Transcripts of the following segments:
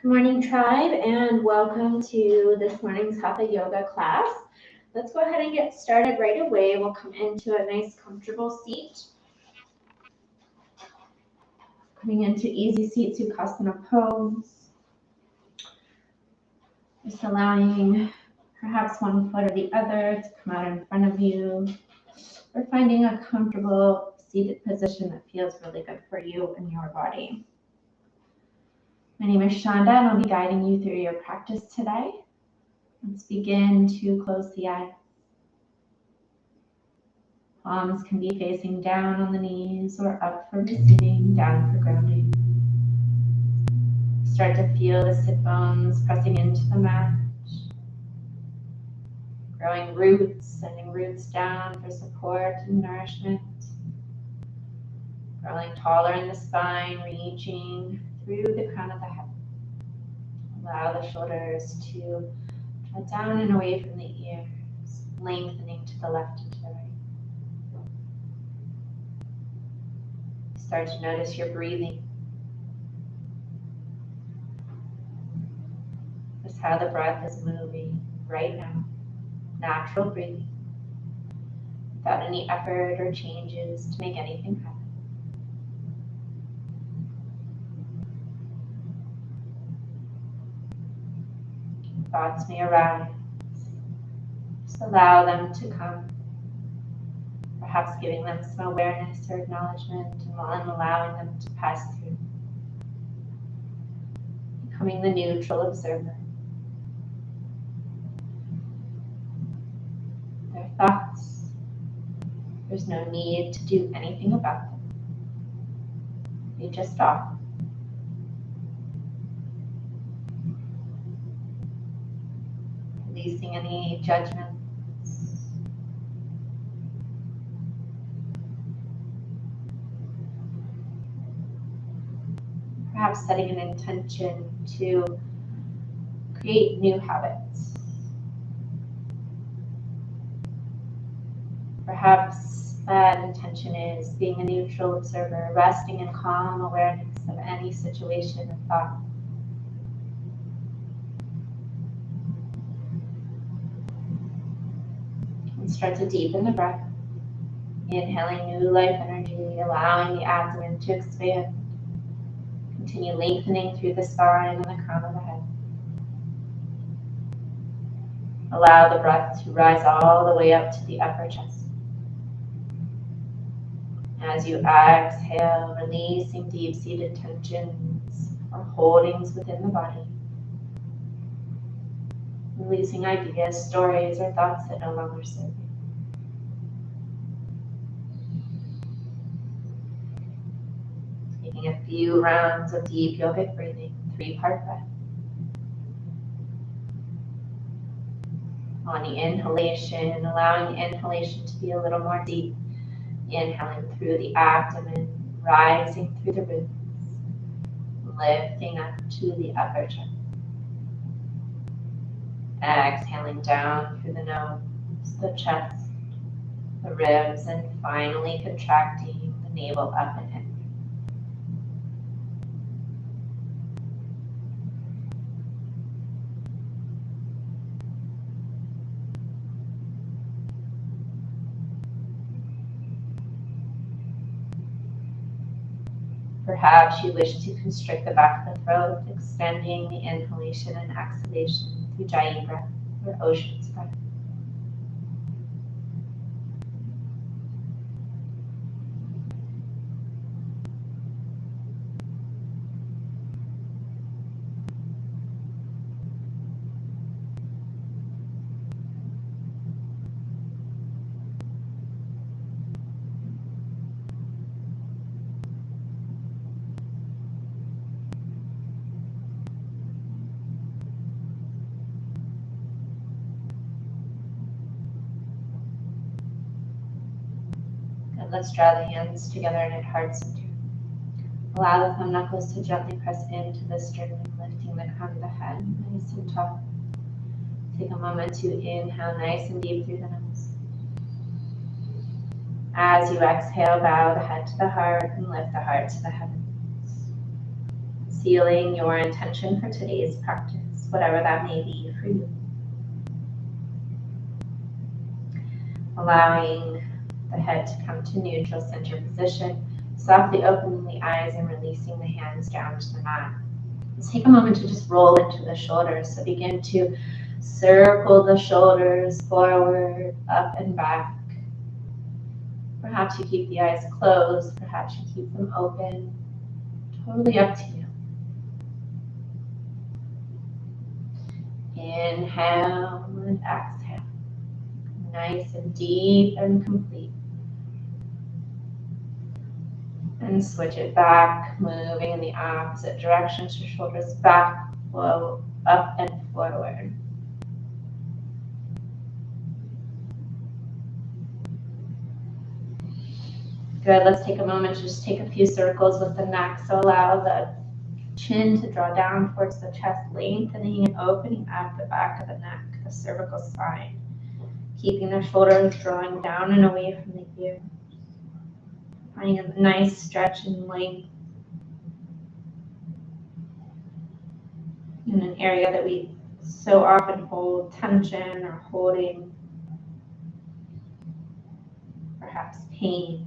Good morning, tribe, and welcome to this morning's Hatha yoga class. Let's go ahead and get started right away. We'll come into a nice comfortable seat. Coming into easy seat Sukhasana pose. Just allowing perhaps one foot or the other to come out in front of you, or finding a comfortable seated position that feels really good for you and your body. My name is Shonda, and I'll be guiding you through your practice today. Let's begin to close the eyes. Palms can be facing down on the knees or up for receiving, down for grounding. Start to feel the sit bones pressing into the mat. Growing roots, sending roots down for support and nourishment. Growing taller in the spine, reaching through the crown of the head. Allow the shoulders to draw down and away from the ears, lengthening to the left and to the right. Start to notice your breathing. Just how the breath is moving right now. Natural breathing. Without any effort or changes to make anything happen. Thoughts may arise. Just allow them to come. Perhaps giving them some awareness or acknowledgement, and allowing them to pass through. Becoming the neutral observer. Their thoughts. There's no need to do anything about them. They just are. Releasing any judgments. Perhaps setting an intention to create new habits. Perhaps that intention is being a neutral observer, resting in calm awareness of any situation or thought. And start to deepen the breath, inhaling new life energy, allowing the abdomen to expand. Continue lengthening through the spine and the crown of the head. Allow the breath to rise all the way up to the upper chest. As you exhale, releasing deep-seated tensions or holdings within the body. Releasing ideas, stories, or thoughts that no longer serve you. Taking a few rounds of deep yogic breathing, 3-part breath. On the inhalation, allowing the inhalation to be a little more deep. Inhaling through the abdomen, rising through the ribs, lifting up to the upper chest. Exhaling down through the nose, the chest, the ribs, and finally contracting the navel up and in. Perhaps you wish to constrict the back of the throat, extending the inhalation and exhalation through Jayi breath or ocean's breath. Let's draw the hands together at heart center. Allow the thumb knuckles to gently press into the sternum, lifting the crown of the head nice and tall. Take a moment to inhale nice and deep through the nose. As you exhale, bow the head to the heart and lift the heart to the heavens. sealing your intention for today's practice, whatever that may be for you. Allowing the head to come to neutral center position, softly opening the eyes and releasing the hands down to the mat. Let's take a moment to just roll into the shoulders. So begin to circle the shoulders forward, up and back. Perhaps you keep the eyes closed, perhaps you keep them open. Totally up to you. Inhale and exhale. Nice and deep and complete. And switch it back, moving in the opposite direction. So shoulders back, flow up and forward. Good. Let's take a moment to just take a few circles with the neck. So allow the chin to draw down towards the chest, lengthening and opening up the back of the neck, the cervical spine. Keeping the shoulders drawing down and away from the ears. Finding a nice stretch and length in an area that we so often hold tension or holding, perhaps pain.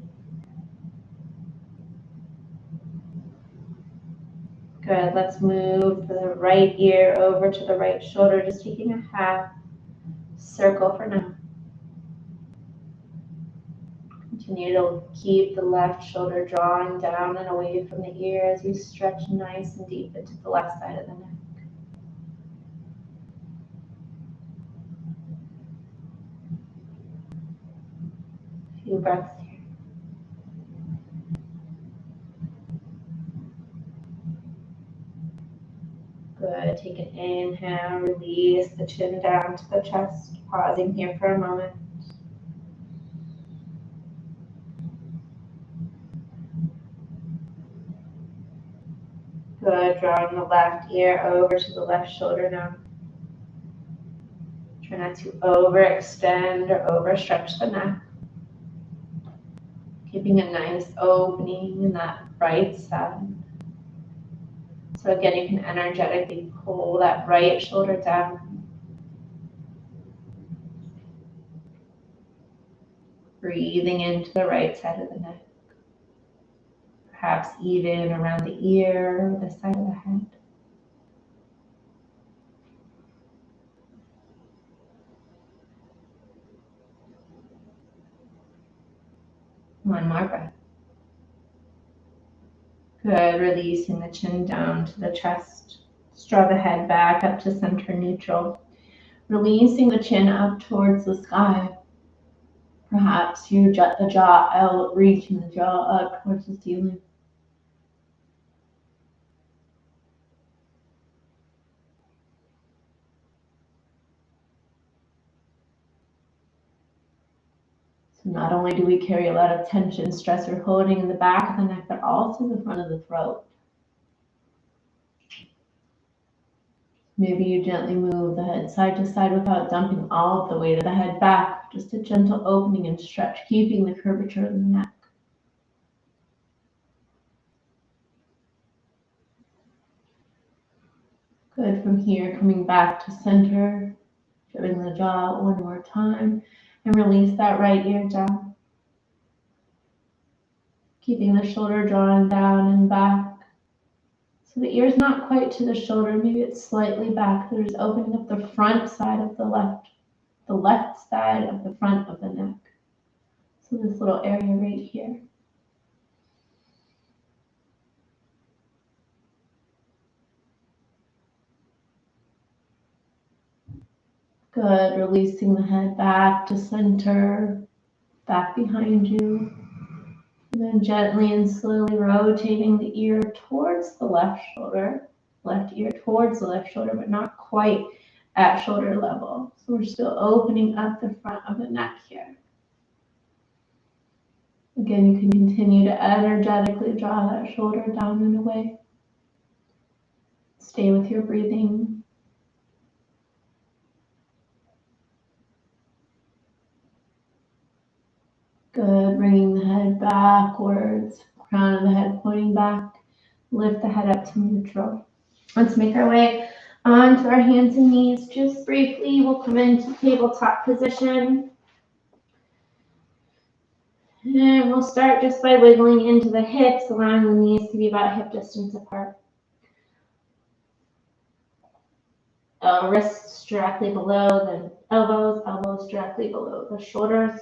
Good. Let's move the right ear over to the right shoulder, just taking a half circle for now. Continue to keep the left shoulder drawing down and away from the ear as you stretch nice and deep into the left side of the neck. A few breaths here. Good. Take an inhale, release the chin down to the chest. Pausing here for a moment. Good. Drawing the left ear over to the left shoulder now. Try not to overextend or overstretch the neck. Keeping a nice opening in that right side. So again, you can energetically pull that right shoulder down. Breathing into the right side of the neck. Perhaps even around the ear or the side of the head. One more breath. Good. Releasing the chin down to the chest. Draw the head back up to center neutral. Releasing the chin up towards the sky. Perhaps you jut the jaw out, reaching the jaw up towards the ceiling. So not only do we carry a lot of tension, stress, or holding in the back of the neck, but also the front of the throat. Maybe you gently move the head side to side without dumping all of the weight of the head back. Just a gentle opening and stretch, keeping the curvature in the neck. Good. From here, coming back to center, shutting the jaw one more time, and release that right ear down. Keeping the shoulder drawn down and back. So the ear's not quite to the shoulder, maybe it's slightly back. So just opening up the front side of the left side of the front of the neck. So this little area right here. Good. Releasing the head back to center, back behind you. And then gently and slowly rotating the ear towards the left shoulder. Left ear towards the left shoulder, but not quite at shoulder level. So we're still opening up the front of the neck here. Again, you can continue to energetically draw that shoulder down and away. Stay with your breathing. Good. Bringing the head backwards, crown of the head pointing back. Lift the head up to neutral. Let's make our way onto our hands and knees. Just briefly, we'll come into tabletop position. And we'll start just by wiggling into the hips, allowing the knees to be about hip distance apart. Wrists directly below the elbows, elbows directly below the shoulders.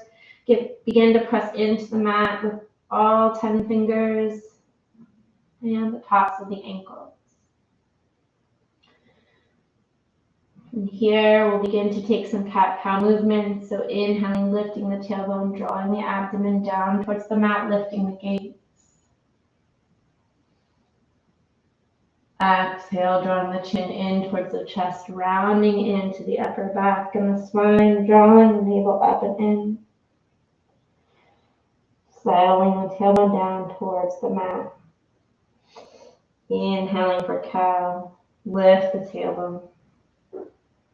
Begin to press into the mat with all 10 fingers and the tops of the ankles. And here we'll begin to take some cat-cow movements. So inhaling, lifting the tailbone, drawing the abdomen down towards the mat, lifting the gaze. Exhale, drawing the chin in towards the chest, rounding into the upper back and the spine, drawing the navel up and in. Settling the tailbone down towards the mat. Inhaling for cow, lift the tailbone.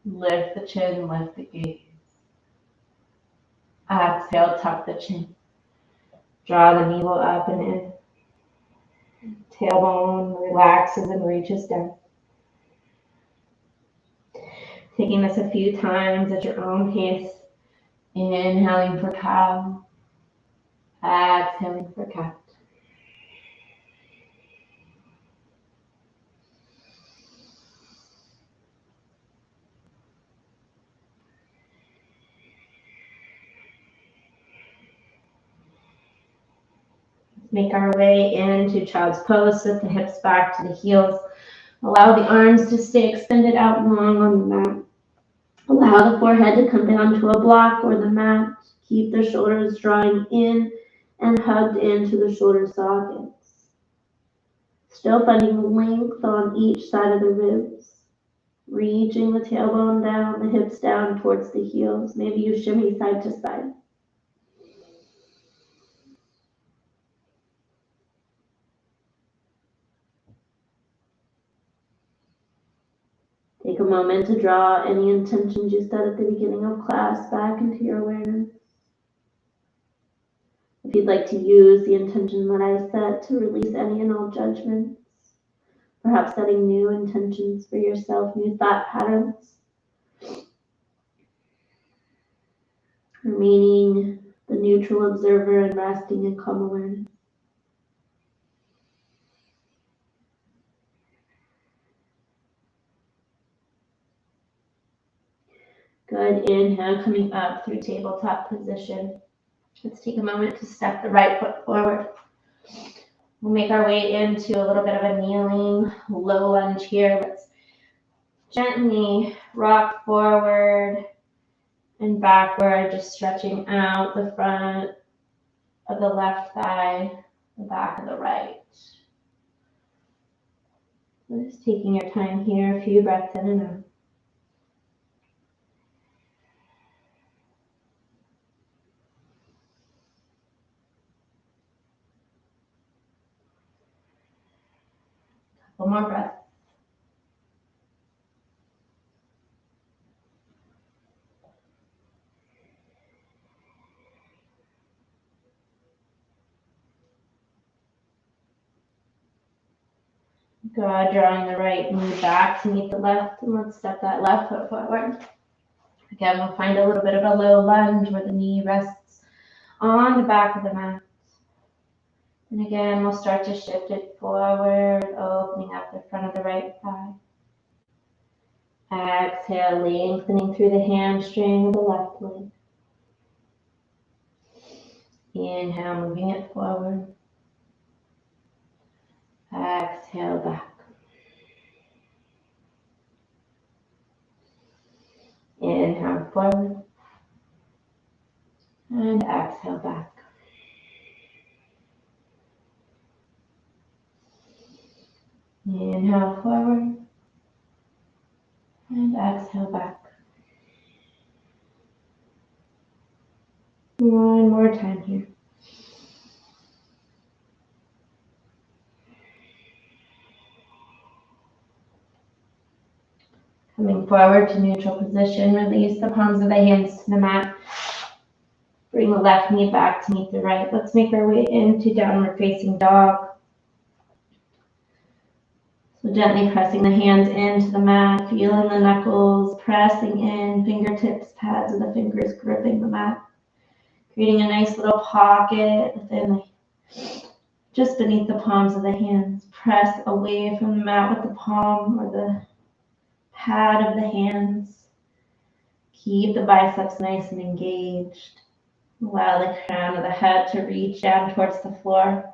Lift the chin, lift the gaze. Exhale, tuck the chin. Draw the navel up and in. Tailbone relaxes and reaches down. Taking this a few times at your own pace. Inhaling for cow. Exhaling for cat. Make our way into child's pose. Sit the hips back to the heels. Allow the arms to stay extended out long on the mat. Allow the forehead to come down to a block or the mat. Keep the shoulders drawing in and hugged into the shoulder sockets. Still finding length on each side of the ribs. Reaching the tailbone down, the hips down towards the heels. Maybe you shimmy side to side. Take a moment to draw any intentions you set at the beginning of class back into your awareness. If you'd like to use the intention that I set to release any and all judgments, perhaps setting new intentions for yourself, new thought patterns, remaining the neutral observer and resting in calm awareness. Good. Inhale, coming up through tabletop position. Let's take a moment to step the right foot forward. We'll make our way into a little bit of a kneeling, low lunge here. Let's gently rock forward and backward, just stretching out the front of the left thigh, the back of the right. Just taking your time here, a few breaths in and out. Couple more breaths. Good, drawing the right knee back to meet the left, and let's step that left foot forward. Again, we'll find a little bit of a low lunge where the knee rests on the back of the mat. And again, we'll start to shift it forward, opening up the front of the right thigh. Exhale, lengthening through the hamstring of the left leg. Inhale, moving it forward. Exhale, back. Inhale, forward. And exhale, back. Inhale, forward. And exhale, back. One more time here. Coming forward to neutral position, release the palms of the hands to the mat. Bring the left knee back to meet the right. Let's make our way into downward facing dog. So gently pressing the hands into the mat, feeling the knuckles, pressing in, fingertips, pads of the fingers gripping the mat, creating a nice little pocket just beneath the palms of the hands. Press away from the mat with the palm or the pad of the hands. Keep the biceps nice and engaged. Allow the crown of the head to reach down towards the floor.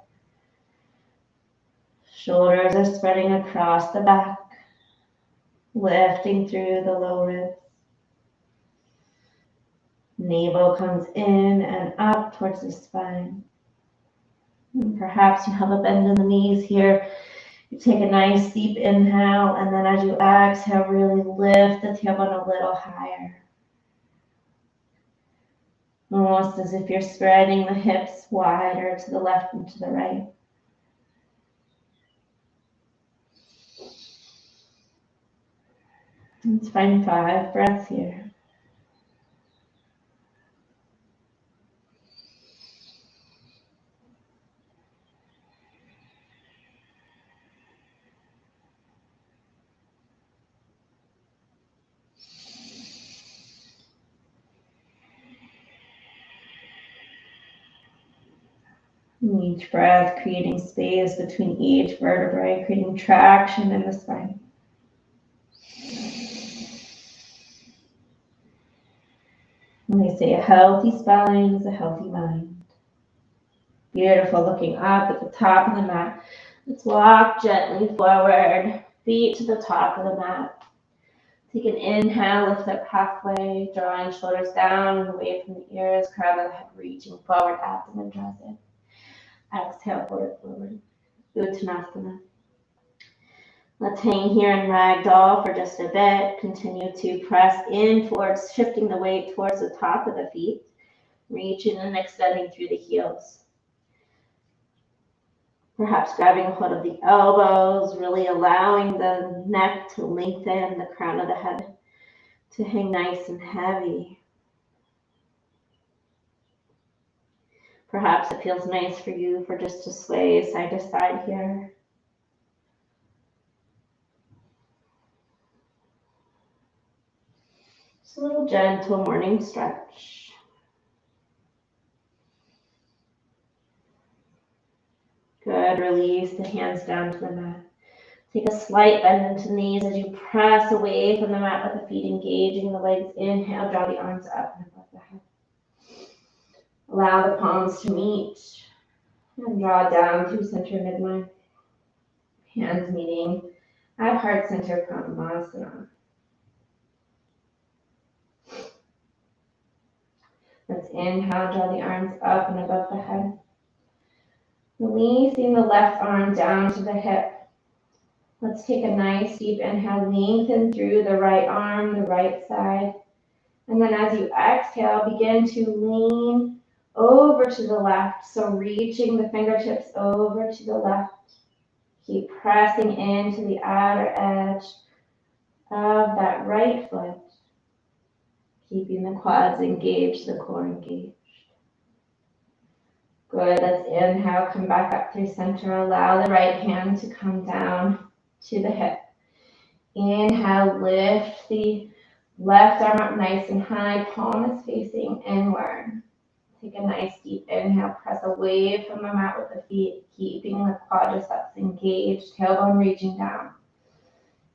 Shoulders are spreading across the back, lifting through the low ribs. Navel comes in and up towards the spine. And perhaps you have a bend in the knees here. You take a nice deep inhale, and then as you exhale, really lift the tailbone a little higher. Almost as if you're spreading the hips wider to the left and to the right. Let's find 5 breaths here. Each breath creating space between each vertebrae, creating traction in the spine. And they say a healthy spine is a healthy mind. Beautiful. Looking up at the top of the mat. Let's walk gently forward, feet to the top of the mat. Take an inhale, lift up halfway, drawing shoulders down and away from the ears, crown of the head reaching forward, abdomen draws in. Exhale, forward. Uttanasana. Let's hang here in ragdoll for just a bit. Continue to press in towards, shifting the weight towards the top of the feet, reaching and extending through the heels. Perhaps grabbing a hold of the elbows, really allowing the neck to lengthen, the crown of the head to hang nice and heavy. Perhaps it feels nice for you for just to sway side to side here. Just a little gentle morning stretch. Good, release the hands down to the mat. Take a slight bend into the knees as you press away from the mat with the feet engaging the legs. Inhale, draw the arms up and above the head. Allow the palms to meet and draw down through center midline. Hands meeting at heart center, Padmasana. Let's inhale, draw the arms up and above the head. Releasing the left arm down to the hip. Let's take a nice deep inhale, lengthen through the right arm, the right side. And then as you exhale, begin to lean over to the left. So reaching the fingertips over to the left. Keep pressing into the outer edge of that right foot. Keeping the quads engaged, the core engaged. Good, let's inhale, come back up through center. Allow the right hand to come down to the hip. Inhale, lift the left arm up nice and high, palm is facing inward. Take a nice deep inhale, press away from the mat with the feet, keeping the quadriceps engaged, tailbone reaching down.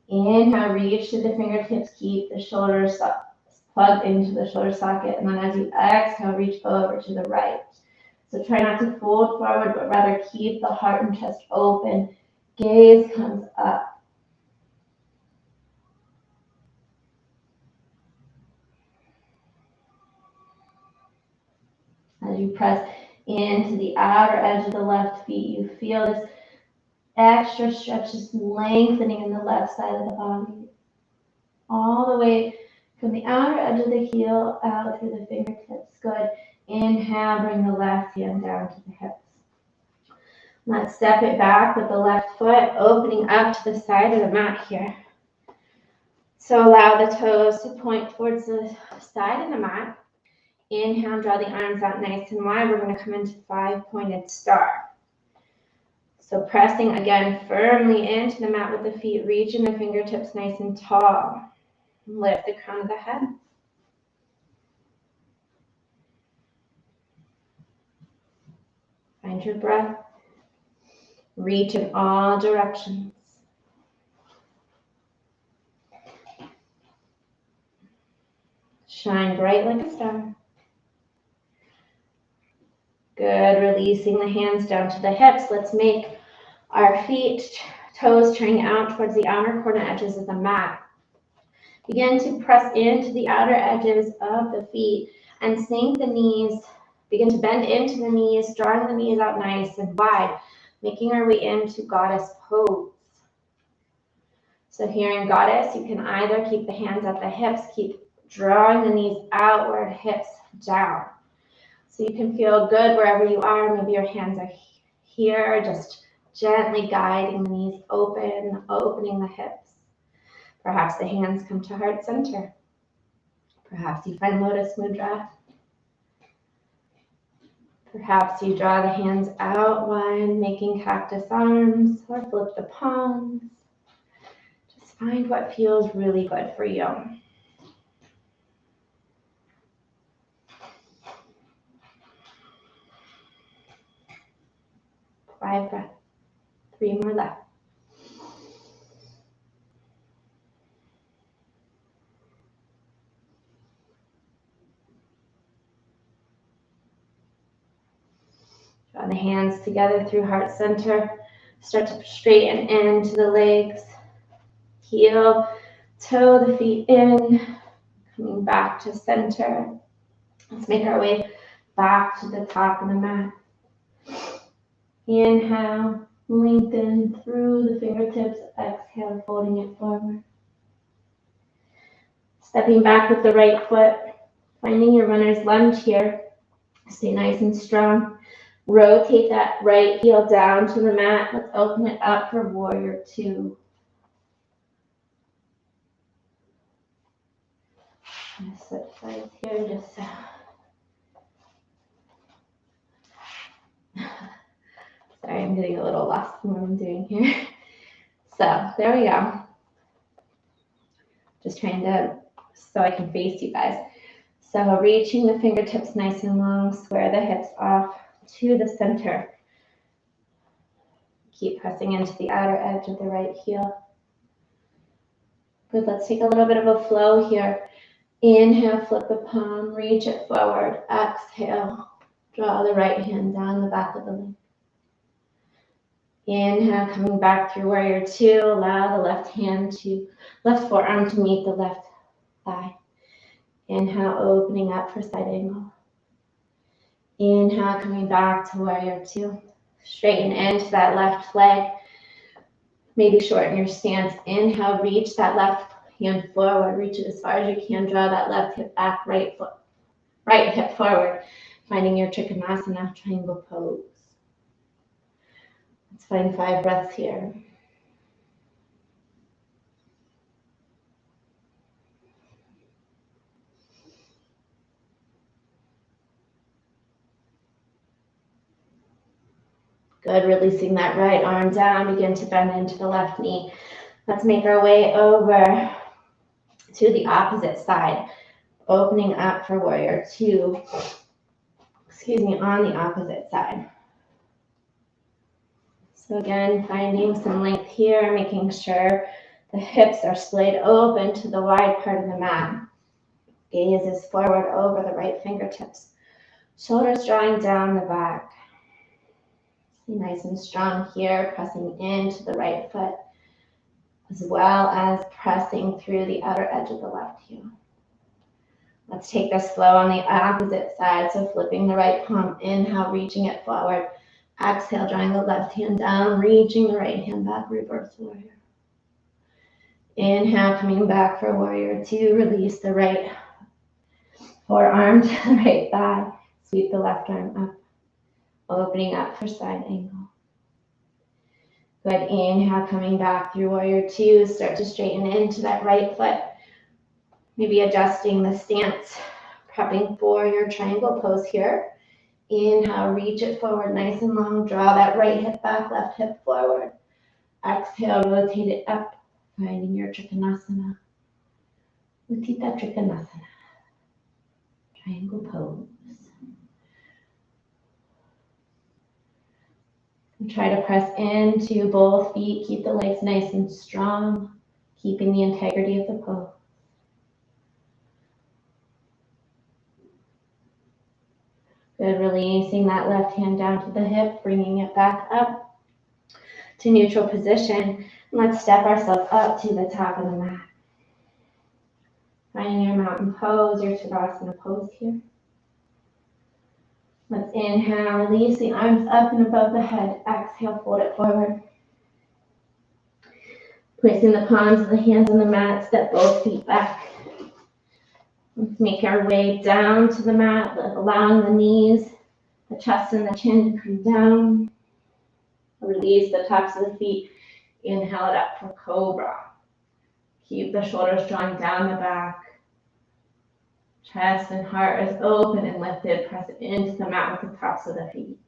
Inhale, reach to the fingertips, keep the shoulders plugged into the shoulder socket, and then as you exhale, reach over to the right. So try not to fold forward, but rather keep the heart and chest open. Gaze comes up. As you press into the outer edge of the left feet, you feel this extra stretch, this lengthening in the left side of the body. All the way from the outer edge of the heel out through the fingertips. Good. Inhale, bring the left hand down to the hips. Let's step it back with the left foot, opening up to the side of the mat here. So allow the toes to point towards the side of the mat. Inhale, draw the arms out nice and wide. We're going to come into 5-pointed star. So pressing again firmly into the mat with the feet, reaching the fingertips nice and tall. Lift the crown of the head. Find your breath. Reach in all directions. Shine bright like a star. Good, releasing the hands down to the hips. Let's make our feet, toes turning out towards the outer corner edges of the mat. Begin to press into the outer edges of the feet and sink the knees. Begin to bend into the knees, drawing the knees out nice and wide, making our way into goddess pose. So here in goddess, you can either keep the hands at the hips, keep drawing the knees outward, hips down. So you can feel good wherever you are. Maybe your hands are here, just gently guiding the knees open, opening the hips. Perhaps the hands come to heart center. Perhaps you find lotus mudra. Perhaps you draw the hands out wide, making cactus arms, or flip the palms. Just find what feels really good for you. 5 breaths. 3 more left. Draw the hands together through heart center. Start to straighten into the legs. Heel, toe the feet in. Coming back to center. Let's make our way back to the top of the mat. Inhale, lengthen through the fingertips. Exhale, folding it forward. Stepping back with the right foot. Finding your runner's lunge here. Stay nice and strong. Rotate that right heel down to the mat. Let's open it up for warrior 2. I'm going to switch sides here just so. Sorry, I'm getting a little lost in what I'm doing here. So there we go. Just trying to, so I can face you guys. So reaching the fingertips nice and long, square the hips off to the center. Keep pressing into the outer edge of the right heel. Good, let's take a little bit of a flow here. Inhale, flip the palm, reach it forward. Exhale, draw the right hand down the back of the leg. Inhale, coming back through warrior 2. Allow the left forearm to meet the left thigh. Inhale, opening up for side angle. Inhale, coming back to warrior 2. Straighten into that left leg. Maybe shorten your stance. Inhale, reach that left hand forward. Reach it as far as you can. Draw that left hip back, right hip forward. Finding your Trikonasana triangle pose. Let's find 5 breaths here. Good, releasing that right arm down. Begin to bend into the left knee. Let's make our way over to the opposite side. Opening up for warrior 2. On the opposite side. So again, finding some length here, making sure the hips are splayed open to the wide part of the mat. Gaze is forward over the right fingertips. Shoulders drawing down the back. Stay nice and strong here, pressing into the right foot, as well as pressing through the outer edge of the left heel. Let's take this flow on the opposite side. So flipping the right palm, inhale, reaching it forward. Exhale, drawing the left hand down, reaching the right hand back, reverse warrior. Inhale, coming back for warrior 2. Release the right forearm to the right thigh. Sweep the left arm up, opening up for side angle. Good, inhale, coming back through warrior 2. Start to straighten into that right foot. Maybe adjusting the stance, prepping for your triangle pose here. Inhale, reach it forward nice and long. Draw that right hip back, left hip forward. Exhale, rotate it up, finding your Trikonasana. Utthita Trikonasana. Triangle pose. And try to press into both feet. Keep the legs nice and strong, keeping the integrity of the pose. Good, releasing that left hand down to the hip, bringing it back up to neutral position. Let's step ourselves up to the top of the mat. Finding your mountain pose, your Tadasana pose here. Let's inhale, release the arms up and above the head. Exhale, fold it forward. Placing the palms of the hands on the mat, step both feet back. Let's make our way down to the mat, allowing the knees, the chest, and the chin to come down. Release the tops of the feet. Inhale it up for Cobra. Keep the shoulders drawn down the back. Chest and heart is open and lifted. Press it into the mat with the tops of the feet.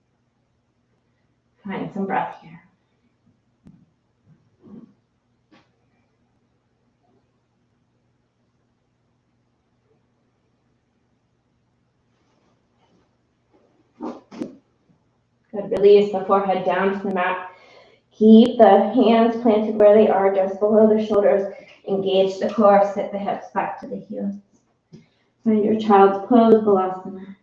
Find some breath here. Good. Release the forehead down to the mat. Keep the hands planted where they are, just below the shoulders. Engage the core. Sit the hips back to the heels. Find your child's pose, Balasana.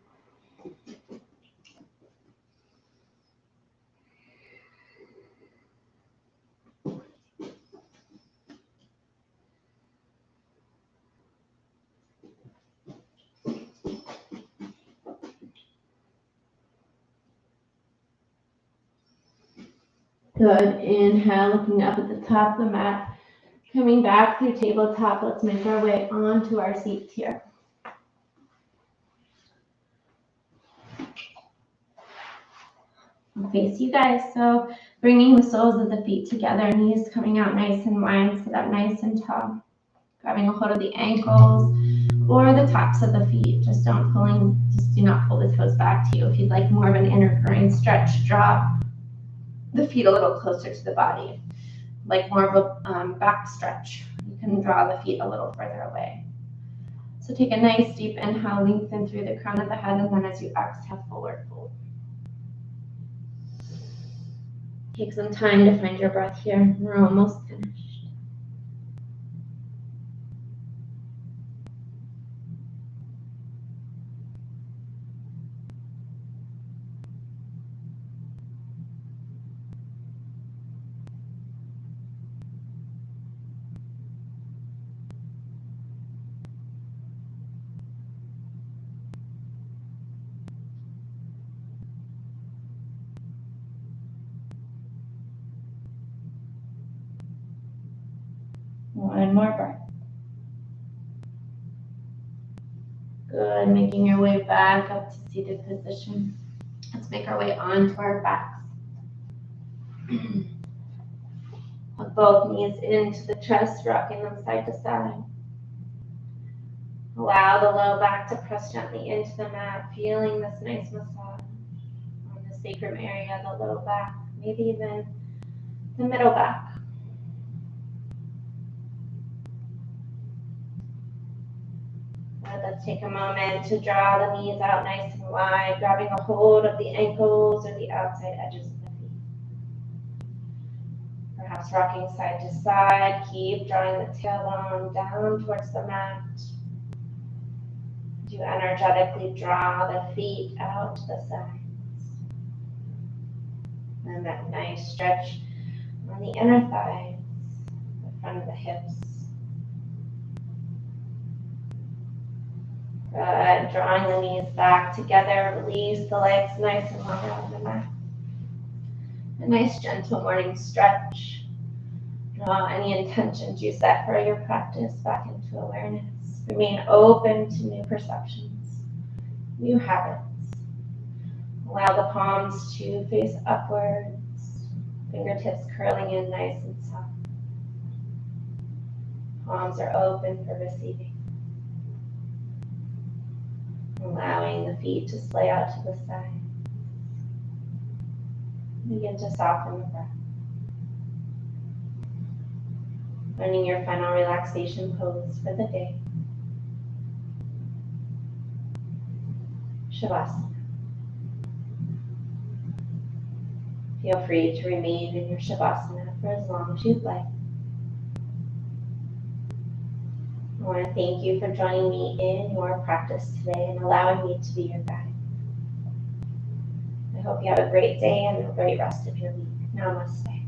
Good. Inhale, looking up at the top of the mat. Coming back through tabletop, let's make our way onto our seats here. I'll face you guys. So bringing the soles of the feet together, knees coming out nice and wide, sit up nice and tall. Grabbing a hold of the ankles or the tops of the feet. Just do not pull the toes back to you. If you'd like more of an inner groin stretch, draw the feet a little closer to the body. Like more of a back stretch, you can draw the feet a little further away. So take a nice deep inhale, lengthen through the crown of the head, and then as you exhale, forward fold. Take some time to find your breath here. We're almost finished. One more breath. Good, making your way back up to seated position. Let's make our way onto our backs. Hug both knees into the chest, rocking them side to side. Allow the low back to press gently into the mat, feeling this nice massage on the sacrum area, the low back, maybe even the middle back. Let's take a moment to draw the knees out nice and wide, grabbing a hold of the ankles or the outside edges of the feet. Perhaps rocking side to side. Keep drawing the tailbone down towards the mat. You energetically draw the feet out to the sides. And that nice stretch on the inner thighs, the front of the hips. Good. Drawing the knees back together. Release the legs nice and long out of the mat. A nice gentle morning stretch. Draw any intentions you set for your practice back into awareness. Remain open to new perceptions, new habits. Allow the palms to face upwards, fingertips curling in nice and soft. Palms are open for receiving. Allowing the feet to splay out to the side. Begin to soften the breath. Learning your final relaxation pose for the day. Shavasana. Feel free to remain in your Shavasana for as long as you'd like. I want to thank you for joining me in your practice today and allowing me to be your guide. I hope you have a great day and a great rest of your week. Namaste.